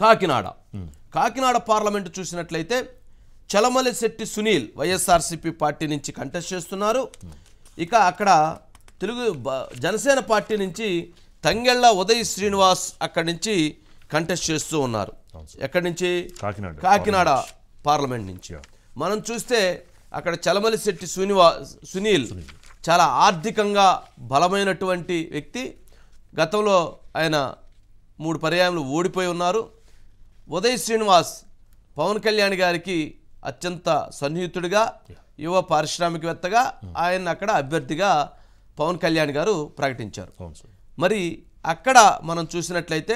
Kakinada parliament చూసినట్లయితే Chalamalasetty Sunil YSRCP party నుంచి contest చేస్తున్నారు. ఇక అక్కడ జనసేన పార్టీ నుంచి తంగెళ్ళ ఉదయ్ శ్రీనివాస్ అక్కడి నుంచి కంటెస్ట్ చేస్తూ ఉన్నారు. ఎక్కడి నుంచి? కాకినాడ పార్లమెంట్ నుంచి. మనం చూస్తే అక్కడ చలమలశెట్టి సునీల్ చాలా ఆర్థికంగా బలమైనటువంటి వ్యక్తి. గతంలో ఆయన 3 పర్యాయములు ఓడిపోయి ఉన్నారు. ఉదయ్ శ్రీనివాస్ పవన్ కళ్యాణ్ గారికి అత్యంత సన్నిహితుడిగా, యువ పారిశ్రామికవేత్తగా ఆయన అక్కడ అభ్యర్థిగా పవన్ కళ్యాణ్ గారు ప్రకటించారు. మరి అక్కడ మనం చూసినట్లయితే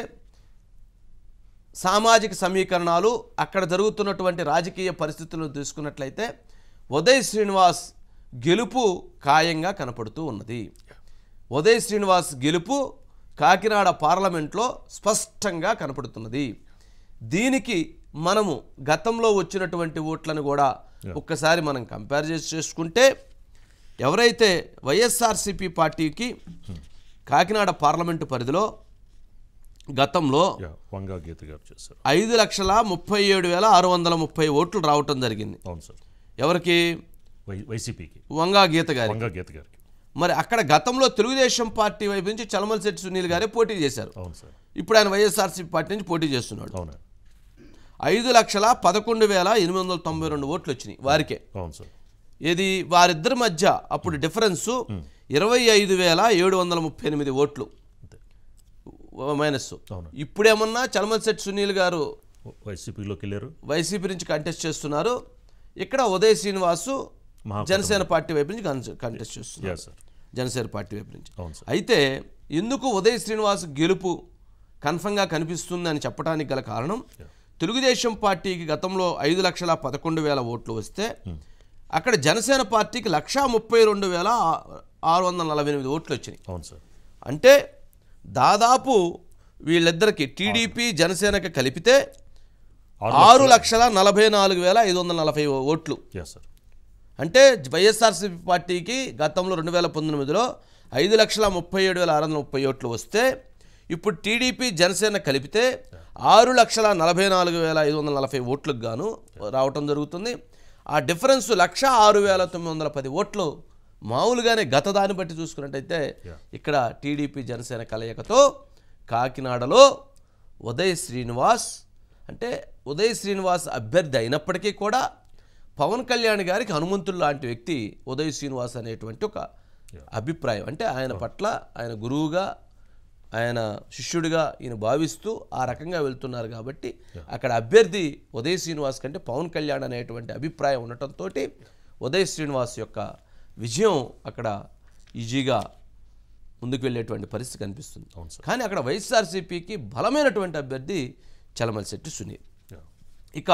సామాజిక సమీకరణాలు, అక్కడ జరుగుతున్నటువంటి రాజకీయ పరిస్థితులను తీసుకున్నట్లయితే ఉదయ్ శ్రీనివాస్ గెలుపు ఖాయంగా కనపడుతూ ఉన్నది. ఉదయ్ శ్రీనివాస్ గెలుపు కాకినాడ పార్లమెంట్లో స్పష్టంగా కనపడుతున్నది. దీనికి మనము గతంలో వచ్చినటువంటి ఓట్లను కూడా ఒక్కసారి మనం కంపేర్ చేసుకుంటే ఎవరైతే వైఎస్ఆర్సీపీ పార్టీకి కాకినాడ పార్లమెంటు పరిధిలో గతంలో 5,37,630 ఓట్లు రావటం జరిగింది. ఎవరికి? వైసీపీకి, వంగా గీత గారికి. మరి అక్కడ గతంలో తెలుగుదేశం పార్టీ వైపు నుంచి చలమలశెట్టి సునీల్ గారే పోటీ చేశారు. ఇప్పుడు ఆయన వైఎస్ఆర్సీపీ పార్టీ నుంచి పోటీ చేస్తున్నాడు. 5,11,892 ఓట్లు వచ్చినాయి వారికే. ఇది వారిద్దరి మధ్య అప్పుడు డిఫరెన్స్ 25,738 ఓట్లు మైనస్. ఇప్పుడేమన్నా చలమలశెట్టి సునీల్ గారు వైసీపీలోకి వెళ్ళారు, వైసీపీ నుంచి కంటెస్ట్ చేస్తున్నారు. ఇక్కడ ఉదయ్ శ్రీనివాసు జనసేన పార్టీ వైపు నుంచి కంటెస్ట్ చేస్తున్నారు, జనసేన పార్టీ వైపు నుంచి. అయితే ఎందుకు ఉదయ్ శ్రీనివాస్ గెలుపు కన్ఫర్మ్గా కనిపిస్తుంది అని చెప్పడానికి గల కారణం, తెలుగుదేశం పార్టీకి గతంలో 5,11,000 ఓట్లు వస్తే అక్కడ జనసేన పార్టీకి 132,648 ఓట్లు వచ్చినాయి. అంటే దాదాపు వీళ్ళిద్దరికి టీడీపీ జనసేనకి కలిపితే 6,44,540 ఓట్లు. అంటే వైఎస్ఆర్సీపీ పార్టీకి గతంలో 2019లో 5,37,630 ఓట్లు వస్తే ఇప్పుడు టీడీపీ జనసేన కలిపితే 6,44,540 ఓట్లకు గాను రావటం జరుగుతుంది. ఆ డిఫరెన్స్ 106,910 ఓట్లు. మామూలుగానే గత దాన్ని బట్టి చూసుకున్నట్టయితే ఇక్కడ టీడీపీ జనసేన కలయికతో కాకినాడలో ఉదయ్ శ్రీనివాస్, అంటే ఉదయ్ శ్రీనివాస్ అభ్యర్థి అయినప్పటికీ కూడా పవన్ కళ్యాణ్ గారికి హనుమంతుడు లాంటి వ్యక్తి ఉదయ్ శ్రీనివాస్ అనేటువంటి ఒక అభిప్రాయం. అంటే ఆయన పట్ల ఆయన గురువుగా, ఆయన శిష్యుడిగా ఈయన భావిస్తూ ఆ రకంగా వెళ్తున్నారు. కాబట్టి అక్కడ అభ్యర్థి ఉదయ్ శ్రీనివాస్ కంటే పవన్ కళ్యాణ్ అనేటువంటి అభిప్రాయం ఉండటంతో ఉదయ్ శ్రీనివాస్ యొక్క విజయం అక్కడ ఈజీగా ముందుకు వెళ్ళేటువంటి పరిస్థితి కనిపిస్తుంది. కానీ అక్కడ వైఎస్ఆర్సీపీకి బలమైనటువంటి అభ్యర్థి చలమలశెట్టి సునీల్. ఇక